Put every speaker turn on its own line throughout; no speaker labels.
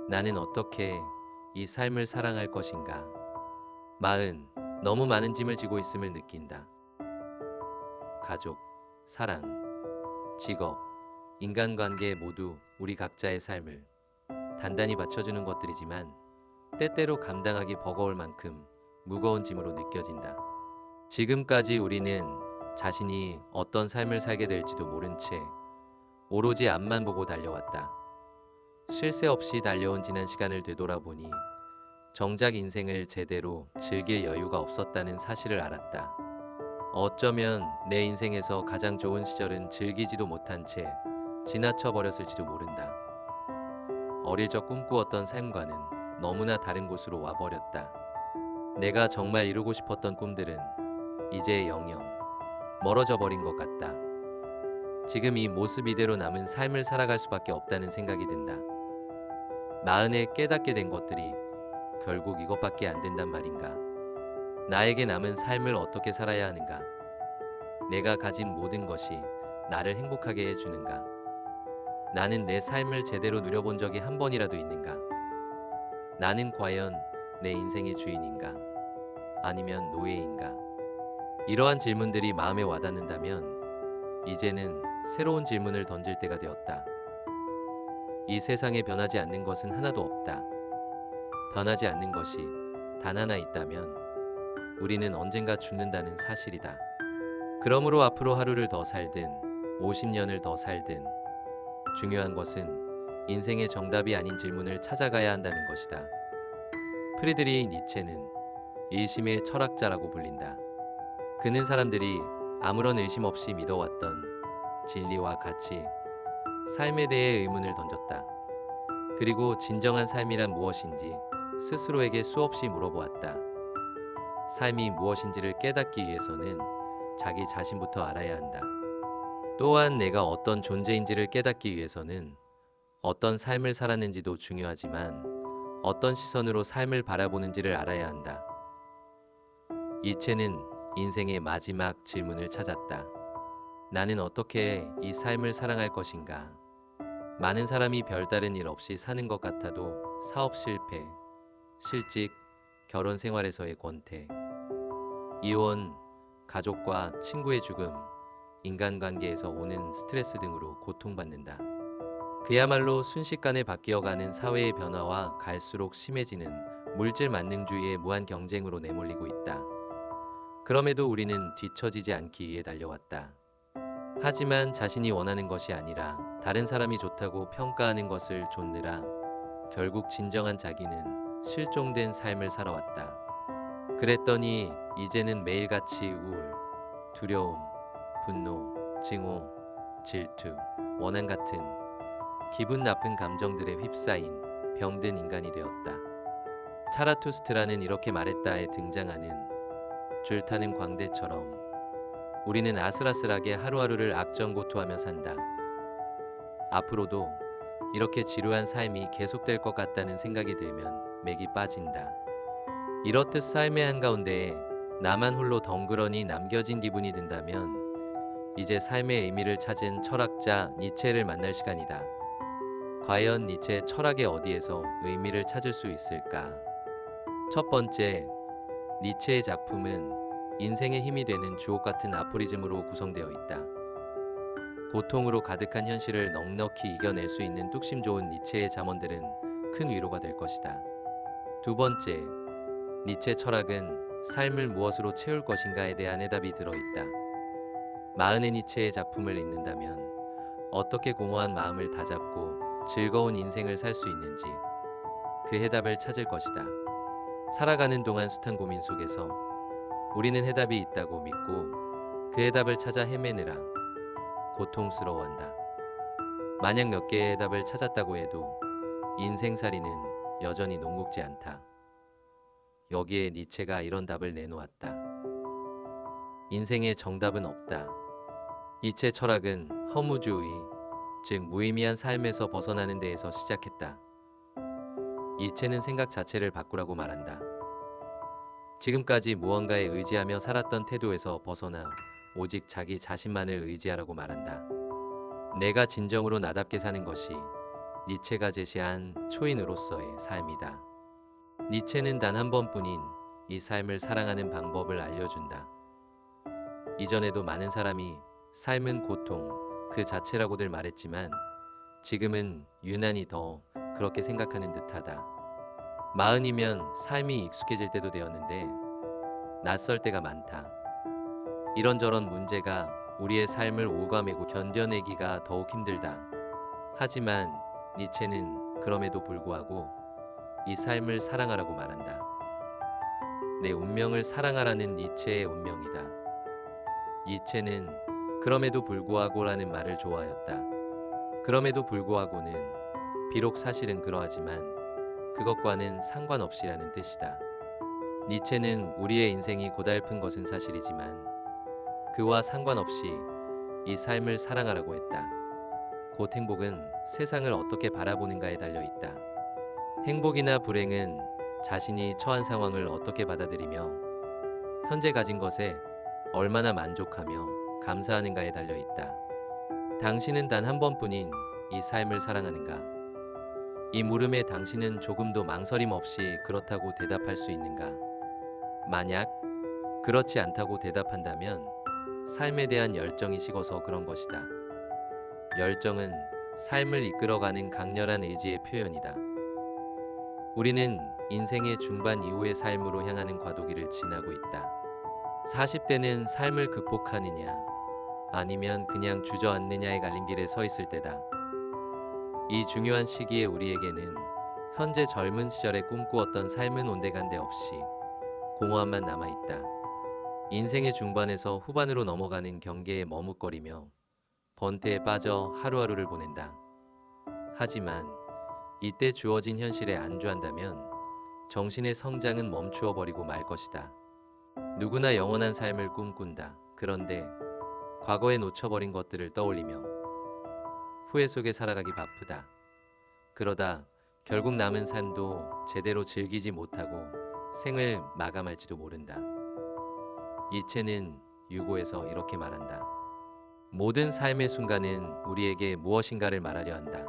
나는 어떻게 이 삶을 사랑할 것인가? 마흔, 너무 많은 짐을 지고 있음을 느낀다. 가족, 사랑, 직업, 인간관계 모두 우리 각자의 삶을 단단히 받쳐주는 것들이지만 때때로 감당하기 버거울 만큼 무거운 짐으로 느껴진다. 지금까지 우리는 자신이 어떤 삶을 살게 될지도 모른 채 오로지 앞만 보고 달려왔다. 쉴 새 없이 달려온 지난 시간을 되돌아보니 정작 인생을 제대로 즐길 여유가 없었다는 사실을 알았다. 어쩌면 내 인생에서 가장 좋은 시절은 즐기지도 못한 채 지나쳐 버렸을지도 모른다. 어릴 적 꿈꾸었던 삶과는 너무나 다른 곳으로 와버렸다. 내가 정말 이루고 싶었던 꿈들은 이제 영영 멀어져 버린 것 같다. 지금 이 모습 이대로 남은 삶을 살아갈 수밖에 없다는 생각이 든다. 마흔에 깨닫게 된 것들이 결국 이것밖에 안 된단 말인가. 나에게 남은 삶을 어떻게 살아야 하는가? 내가 가진 모든 것이 나를 행복하게 해주는가? 나는 내 삶을 제대로 누려본 적이 한 번이라도 있는가? 나는 과연 내 인생의 주인인가? 아니면 노예인가? 이러한 질문들이 마음에 와닿는다면 이제는 새로운 질문을 던질 때가 되었다. 이 세상에 변하지 않는 것은 하나도 없다. 변하지 않는 것이 단 하나 있다면 우리는 언젠가 죽는다는 사실이다. 그러므로 앞으로 하루를 더 살든 50년을 더 살든 중요한 것은 인생의 정답이 아닌 질문을 찾아가야 한다는 것이다. 프리드리히 니체는 일심의 철학자라고 불린다. 그는 사람들이 아무런 의심 없이 믿어왔던 진리와 가치, 삶에 대해 의문을 던졌다. 그리고 진정한 삶이란 무엇인지 스스로에게 수없이 물어보았다. 삶이 무엇인지를 깨닫기 위해서는 자기 자신부터 알아야 한다. 또한 내가 어떤 존재인지를 깨닫기 위해서는 어떤 삶을 살았는지도 중요하지만 어떤 시선으로 삶을 바라보는지를 알아야 한다. 이체는 인생의 마지막 질문을 찾았다. 나는 어떻게 이 삶을 사랑할 것인가? 많은 사람이 별다른 일 없이 사는 것 같아도 사업 실패, 실직, 결혼 생활에서의 권태, 이혼, 가족과 친구의 죽음, 인간관계에서 오는 스트레스 등으로 고통받는다. 그야말로 순식간에 바뀌어가는 사회의 변화와 갈수록 심해지는 물질 만능주의의 무한 경쟁으로 내몰리고 있다. 그럼에도 우리는 뒤처지지 않기 위해 달려왔다. 하지만 자신이 원하는 것이 아니라 다른 사람이 좋다고 평가하는 것을 좇느라 결국 진정한 자기는 실종된 삶을 살아왔다. 그랬더니 이제는 매일같이 우울, 두려움, 분노, 증오, 질투, 원한 같은 기분 나쁜 감정들에 휩싸인 병든 인간이 되었다. 차라투스트라는 이렇게 말했다에 등장하는 줄타는 광대처럼 우리는 아슬아슬하게 하루하루를 악전고투하며 산다. 앞으로도 이렇게 지루한 삶이 계속될 것 같다는 생각이 들면 맥이 빠진다. 이렇듯 삶의 한가운데에 나만 홀로 덩그러니 남겨진 기분이 든다면 이제 삶의 의미를 찾은 철학자 니체를 만날 시간이다. 과연 니체의 철학의 어디에서 의미를 찾을 수 있을까? 첫 번째, 니체의 작품은 인생의 힘이 되는 주옥 같은 아포리즘으로 구성되어 있다. 고통으로 가득한 현실을 넉넉히 이겨낼 수 있는 뚝심 좋은 니체의 잠언들은 큰 위로가 될 것이다. 두 번째, 니체 철학은 삶을 무엇으로 채울 것인가에 대한 해답이 들어있다. 마흔의 니체의 작품을 읽는다면 어떻게 공허한 마음을 다잡고 즐거운 인생을 살 수 있는지 그 해답을 찾을 것이다. 살아가는 동안 숱한 고민 속에서 우리는 해답이 있다고 믿고 그 해답을 찾아 헤매느라 고통스러워한다. 만약 몇 개의 해답을 찾았다고 해도 인생살이는 여전히 녹록지 않다. 여기에 니체가 이런 답을 내놓았다. 인생의 정답은 없다. 니체 철학은 허무주의, 즉 무의미한 삶에서 벗어나는 데에서 시작했다. 니체는 생각 자체를 바꾸라고 말한다. 지금까지 무언가에 의지하며 살았던 태도에서 벗어나 오직 자기 자신만을 의지하라고 말한다. 내가 진정으로 나답게 사는 것이 니체가 제시한 초인으로서의 삶이다. 니체는 단 한 번뿐인 이 삶을 사랑하는 방법을 알려준다. 이전에도 많은 사람이 삶은 고통 그 자체라고들 말했지만 지금은 유난히 더 그렇게 생각하는 듯하다. 마흔이면 삶이 익숙해질 때도 되었는데 낯설 때가 많다. 이런저런 문제가 우리의 삶을 오가매고 견뎌내기가 더욱 힘들다. 하지만 니체는 그럼에도 불구하고 이 삶을 사랑하라고 말한다. 내 운명을 사랑하라는 니체의 운명이다. 니체는 그럼에도 불구하고라는 말을 좋아하였다. 그럼에도 불구하고는 비록 사실은 그러하지만 그것과는 상관없이라는 뜻이다. 니체는 우리의 인생이 고달픈 것은 사실이지만 그와 상관없이 이 삶을 사랑하라고 했다. 곧 행복은 세상을 어떻게 바라보는가에 달려 있다. 행복이나 불행은 자신이 처한 상황을 어떻게 받아들이며 현재 가진 것에 얼마나 만족하며 감사하는가에 달려 있다. 당신은 단 한 번뿐인 이 삶을 사랑하는가? 이 물음에 당신은 조금도 망설임 없이 그렇다고 대답할 수 있는가? 만약 그렇지 않다고 대답한다면 삶에 대한 열정이 식어서 그런 것이다. 열정은 삶을 이끌어가는 강렬한 의지의 표현이다. 우리는 인생의 중반 이후의 삶으로 향하는 과도기를 지나고 있다. 40대는 삶을 극복하느냐, 아니면 그냥 주저앉느냐의 갈림길에 서 있을 때다. 이 중요한 시기에 우리에게는 현재 젊은 시절에 꿈꾸었던 삶은 온데간데 없이 공허함만 남아있다. 인생의 중반에서 후반으로 넘어가는 경계에 머뭇거리며 번태에 빠져 하루하루를 보낸다. 하지만 이때 주어진 현실에 안주한다면 정신의 성장은 멈추어 버리고 말 것이다. 누구나 영원한 삶을 꿈꾼다. 그런데 과거에 놓쳐버린 것들을 떠올리며 후회 속에 살아가기 바쁘다. 그러다 결국 남은 삶도 제대로 즐기지 못하고 생을 마감할지도 모른다. 이체는 유고에서 이렇게 말한다. 모든 삶의 순간은 우리에게 무엇인가를 말하려 한다.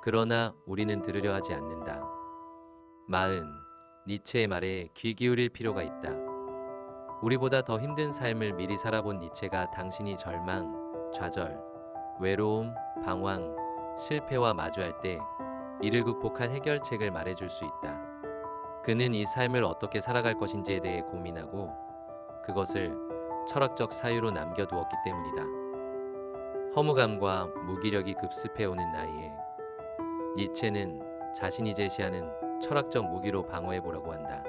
그러나 우리는 들으려 하지 않는다. 마흔, 니체의 말에 귀 기울일 필요가 있다. 우리보다 더 힘든 삶을 미리 살아본 니체가 당신이 절망, 좌절, 외로움, 방황, 실패와 마주할 때 이를 극복할 해결책을 말해줄 수 있다. 그는 이 삶을 어떻게 살아갈 것인지에 대해 고민하고 그것을 철학적 사유로 남겨두었기 때문이다. 허무감과 무기력이 급습해오는 나이에 니체는 자신이 제시하는 철학적 무기로 방어해보라고 한다.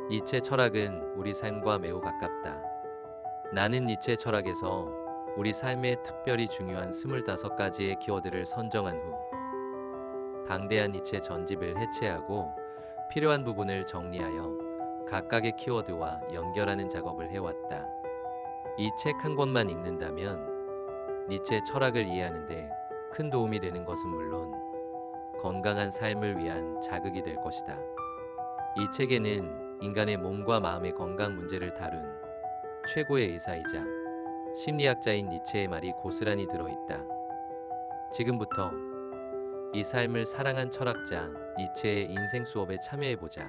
니체 철학은 우리 삶과 매우 가깝다. 나는 니체 철학에서 우리 삶에 특별히 중요한 25가지의 키워드를 선정한 후 방대한 니체 전집을 해체하고 필요한 부분을 정리하여 각각의 키워드와 연결하는 작업을 해왔다. 이 책 한 권만 읽는다면 니체 철학을 이해하는데 큰 도움이 되는 것은 물론 건강한 삶을 위한 자극이 될 것이다. 이 책에는 인간의 몸과 마음의 건강 문제를 다룬 최고의 의사이자 심리학자인 니체의 말이 고스란히 들어있다. 지금부터 이 삶을 사랑한 철학자 니체의 인생 수업에 참여해보자.